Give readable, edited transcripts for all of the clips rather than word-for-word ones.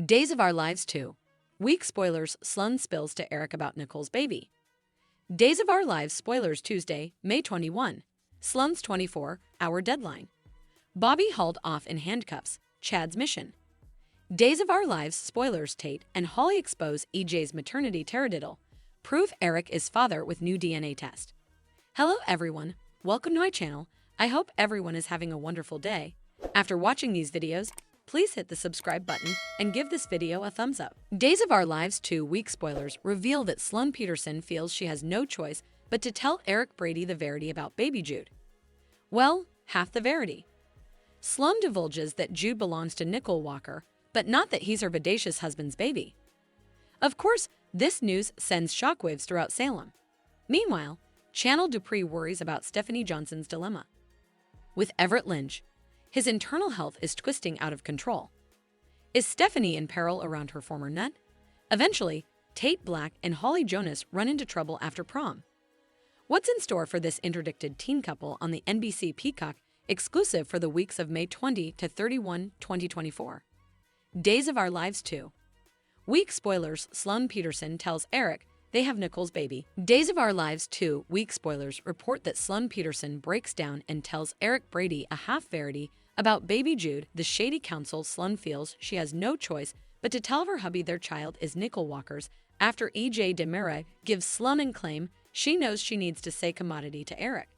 Days of Our Lives 2. Week spoilers Sloan spills to Eric about Nicole's baby. Days of Our Lives spoilers Tuesday, May 21. Sloan's 24-hour deadline. Bobby hauled off in handcuffs. Chad's mission. Days of Our Lives spoilers Tate and Holly expose EJ's maternity taradiddle. Prove Eric is father with new DNA test. Hello everyone, welcome to my channel. I hope everyone is having a wonderful day. After watching these videos, please hit the subscribe button and give this video a thumbs up. Days of Our Lives 2 week spoilers reveal that Sloan Peterson feels she has no choice but to tell Eric Brady the verity about baby Jude. Well, half the verity. Sloan divulges that Jude belongs to Nicole Walker, but not that he's her vivacious husband's baby. Of course, this news sends shockwaves throughout Salem. Meanwhile, Chanel Dupree worries about Stephanie Johnson's dilemma. With Everett Lynch, his internal health is twisting out of control. Is Stephanie in peril around her former nut? Eventually, Tate Black and Holly Jonas run into trouble after prom. What's in store for this interdicted teen couple on the NBC Peacock exclusive for the weeks of May 20 to 31, 2024? Days of Our Lives 2. Week spoilers Sloan Peterson tells Eric they have Nicole's baby. Days of Our Lives 2 week spoilers report that Sloan Peterson breaks down and tells Eric Brady a half-verity about baby Jude. The shady counsel Sloan feels she has no choice but to tell her hubby their child is Nicole Walker's after EJ DeMera gives Sloan and claim she knows she needs to say commodity to Eric.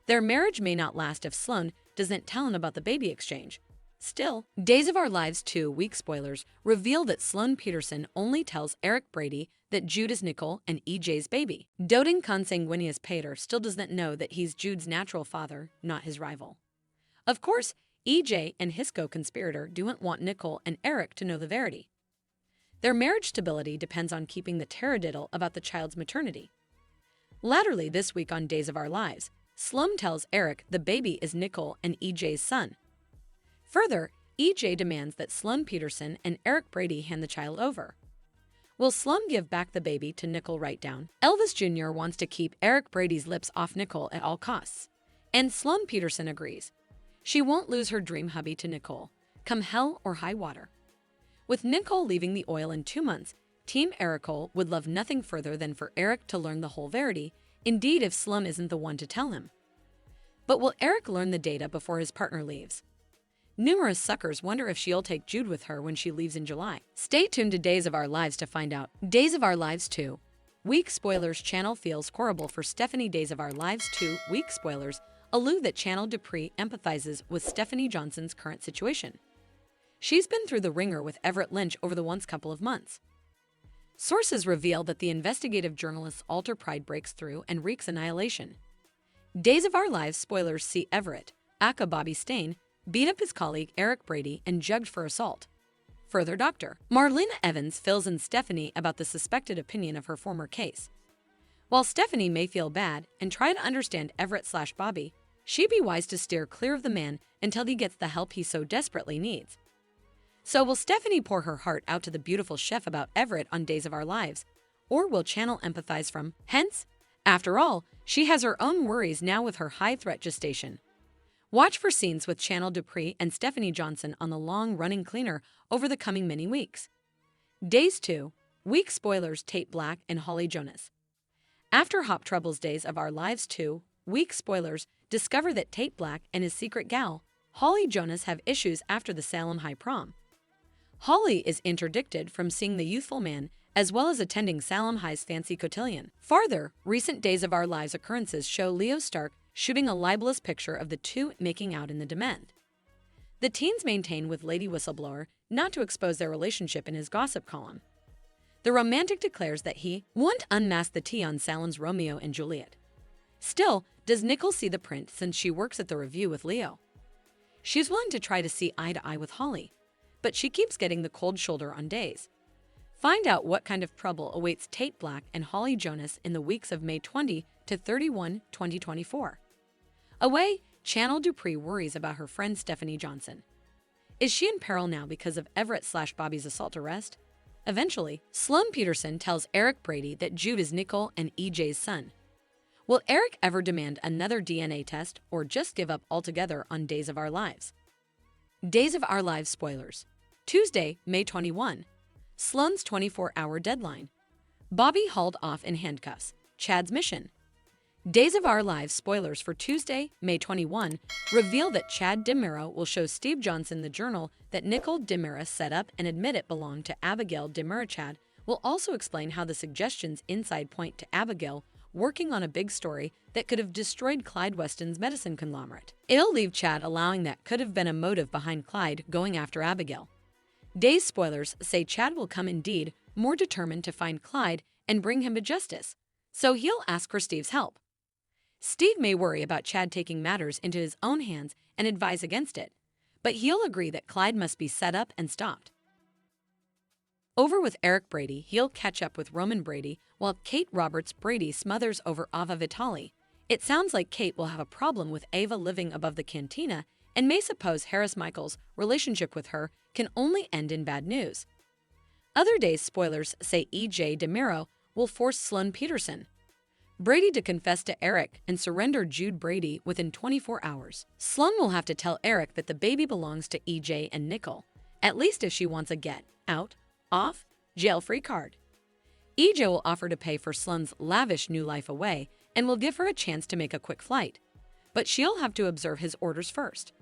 Their marriage may not last if Sloan doesn't tell him about the baby exchange. Still, Days of Our Lives 2 week spoilers reveal that Sloan Peterson only tells Eric Brady that Jude is Nicole and EJ's baby. Doting consanguineous Pater still doesn't know that he's Jude's natural father, not his rival. Of course, EJ and his co-conspirator don't want Nicole and Eric to know the verity. Their marriage stability depends on keeping the taradiddle about the child's maternity. Latterly this week on Days of Our Lives, Sloan tells Eric the baby is Nicole and EJ's son. Further, EJ demands that Sloan Peterson and Eric Brady hand the child over. Will Sloan give back the baby to Nicole right down? Elvis Jr. wants to keep Eric Brady's lips off Nicole at all costs, and Sloan Peterson agrees. She won't lose her dream hubby to Nicole, come hell or high water. With Nicole leaving the oil in 2 months, Team Ericole would love nothing further than for Eric to learn the whole verity, indeed if Sloan isn't the one to tell him. But will Eric learn the data before his partner leaves? Numerous suckers wonder if she'll take Jude with her when she leaves in July. Stay tuned to Days of Our Lives to find out. Days of Our Lives 2. Week spoilers Chanel feels horrible for Stephanie. Days of Our Lives 2 week spoilers allude that Chanel Dupree empathizes with Stephanie Johnson's current situation. She's been through the ringer with Everett Lynch over the once couple of months. Sources reveal that the investigative journalist's alter pride breaks through and wreaks annihilation. Days of Our Lives spoilers see Everett, aka Bobby Stain, beat up his colleague Eric Brady and jugged for assault. Further, Dr. Marlena Evans fills in Stephanie about the suspected opinion of her former case. While Stephanie may feel bad and try to understand Everett/Bobby, she'd be wise to steer clear of the man until he gets the help he so desperately needs. So will Stephanie pour her heart out to the beautiful chef about Everett on Days of Our Lives, or will Chanel empathize from hence? After all, she has her own worries now with her high-threat gestation. Watch for scenes with Chanel Dupree and Stephanie Johnson on the long-running cleaner over the coming many weeks. Days 2. Week spoilers Tate Black and Holly Jonas. After Hop Trouble's Days of Our Lives 2, week spoilers discover that Tate Black and his secret gal, Holly Jonas, have issues after the Salem High prom. Holly is interdicted from seeing the youthful man as well as attending Salem High's fancy cotillion. Farther, recent Days of Our Lives occurrences show Leo Stark shooting a libelous picture of the two making out in the demand. The teens maintain with Lady Whistleblower not to expose their relationship in his gossip column. The romantic declares that he won't unmask the tea on Salem's Romeo and Juliet. Still, does Nicole see the print since she works at the Review with Leo? She's willing to try to see eye to eye with Holly, but she keeps getting the cold shoulder on Days. Find out what kind of trouble awaits Tate Black and Holly Jonas in the weeks of May 20 to 31, 2024. Away, Chanel Dupree worries about her friend Stephanie Johnson. Is she in peril now because of Everett/Bobby's assault arrest? Eventually, Sloan Peterson tells Eric Brady that Jude is Nicole and EJ's son. Will Eric ever demand another DNA test or just give up altogether on Days of Our Lives? Days of Our Lives spoilers. Tuesday, May 21. Sloan's 24-hour deadline. Bobby hauled off in handcuffs. Chad's mission. Days of Our Lives spoilers for Tuesday, May 21, reveal that Chad DiMera will show Steve Johnson the journal that Nicole DiMera set up and admit it belonged to Abigail DiMera. Chad will also explain how the suggestions inside point to Abigail working on a big story that could have destroyed Clyde Weston's medicine conglomerate. It'll leave Chad allowing that could have been a motive behind Clyde going after Abigail. Days spoilers say Chad will come indeed more determined to find Clyde and bring him to justice, so he'll ask for Steve's help. Steve may worry about Chad taking matters into his own hands and advise against it, but he'll agree that Clyde must be set up and stopped. Over with Eric Brady, he'll catch up with Roman Brady while Kate Roberts Brady smothers over Ava Vitali. It sounds like Kate will have a problem with Ava living above the cantina and may suppose Harris Michaels' relationship with her can only end in bad news. Other days spoilers say E.J. DiMera will force Sloan Peterson Brady to confess to Eric and surrender Jude Brady within 24 hours. Sloan will have to tell Eric that the baby belongs to EJ and Nicole, at least if she wants a get, out, off, jail-free card. EJ will offer to pay for Sloan's lavish new life away and will give her a chance to make a quick flight, but she'll have to observe his orders first.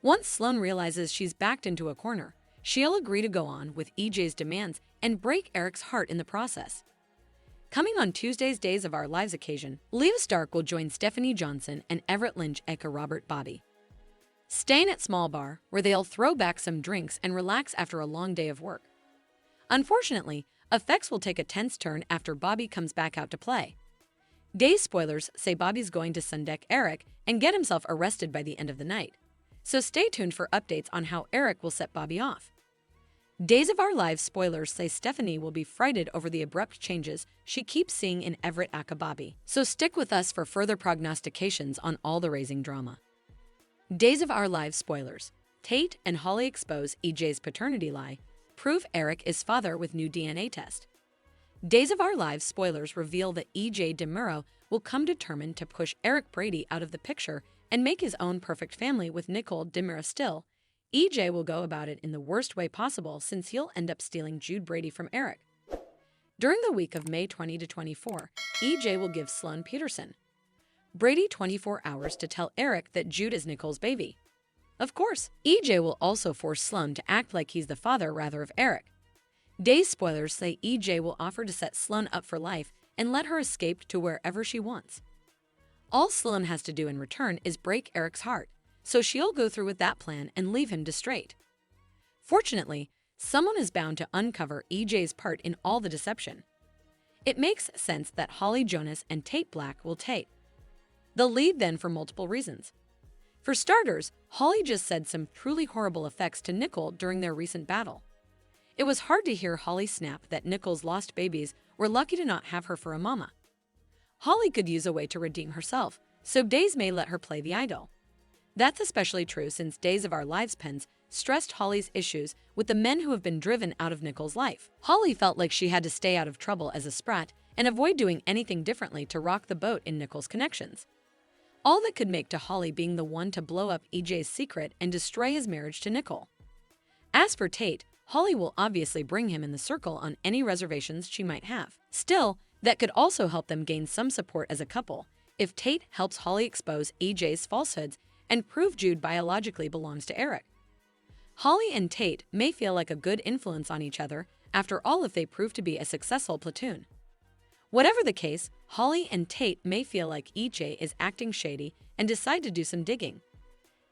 Once Sloan realizes she's backed into a corner, she'll agree to go on with EJ's demands and break Eric's heart in the process. Coming on Tuesday's Days of Our Lives occasion, Leah Stark will join Stephanie Johnson and Everett Lynch aka Robert Bobby, staying at Small Bar, where they'll throw back some drinks and relax after a long day of work. Unfortunately, effects will take a tense turn after Bobby comes back out to play. Days spoilers say Bobby's going to Sundeck Eric and get himself arrested by the end of the night, so stay tuned for updates on how Eric will set Bobby off. Days of Our Lives spoilers say Stephanie will be frightened over the abrupt changes she keeps seeing in Everett aka Bobby, so stick with us for further prognostications on all the raising drama. Days of Our Lives spoilers. Tate and Holly expose EJ's paternity lie, prove Eric is father with new DNA test. Days of Our Lives spoilers reveal that EJ DiMera will come determined to push Eric Brady out of the picture and make his own perfect family with Nicole DiMera. Still, EJ will go about it in the worst way possible since he'll end up stealing Jude Brady from Eric. During the week of May 20 to 24, EJ will give Sloan Peterson Brady 24 hours to tell Eric that Jude is Nicole's baby. Of course, EJ will also force Sloan to act like he's the father rather of Eric. Days spoilers say EJ will offer to set Sloan up for life and let her escape to wherever she wants. All Sloan has to do in return is break Eric's heart, so she'll go through with that plan and leave him distraught. Fortunately, someone is bound to uncover EJ's part in all the deception. It makes sense that Holly Jonas and Tate Black will take the lead then for multiple reasons. For starters, Holly just said some truly horrible effects to Nicole during their recent battle. It was hard to hear Holly snap that Nicole's lost babies were lucky to not have her for a mama. Holly could use a way to redeem herself, so Days may let her play the idol. That's especially true since Days of Our Lives pens stressed Holly's issues with the men who have been driven out of Nicole's life. Holly felt like she had to stay out of trouble as a sprat and avoid doing anything differently to rock the boat in Nicole's connections. All that could make to Holly being the one to blow up EJ's secret and destroy his marriage to Nicole. As for Tate, Holly will obviously bring him in the circle on any reservations she might have. Still, that could also help them gain some support as a couple if Tate helps Holly expose EJ's falsehoods and prove Jude biologically belongs to Eric. Holly and Tate may feel like a good influence on each other after all if they prove to be a successful platoon. Whatever the case, Holly and Tate may feel like EJ is acting shady and decide to do some digging.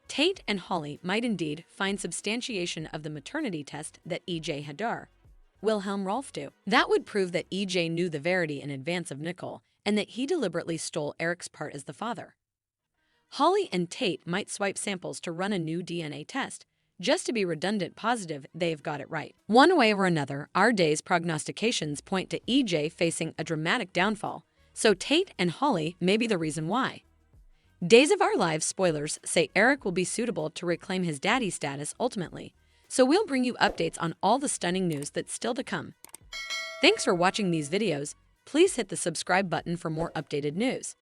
Tate and Holly might indeed find substantiation of the maternity test that EJ had done. Wilhelm Rolf do. That would prove that EJ knew the verity in advance of Nicole and that he deliberately stole Eric's part as the father. Holly and Tate might swipe samples to run a new DNA test, just to be redundant positive they've got it right. One way or another, our day's prognostications point to EJ facing a dramatic downfall, so Tate and Holly may be the reason why. Days of Our Lives spoilers say Eric will be suitable to reclaim his daddy status ultimately, so we'll bring you updates on all the stunning news that's still to come. Thanks for watching these videos. Please hit the subscribe button for more updated news.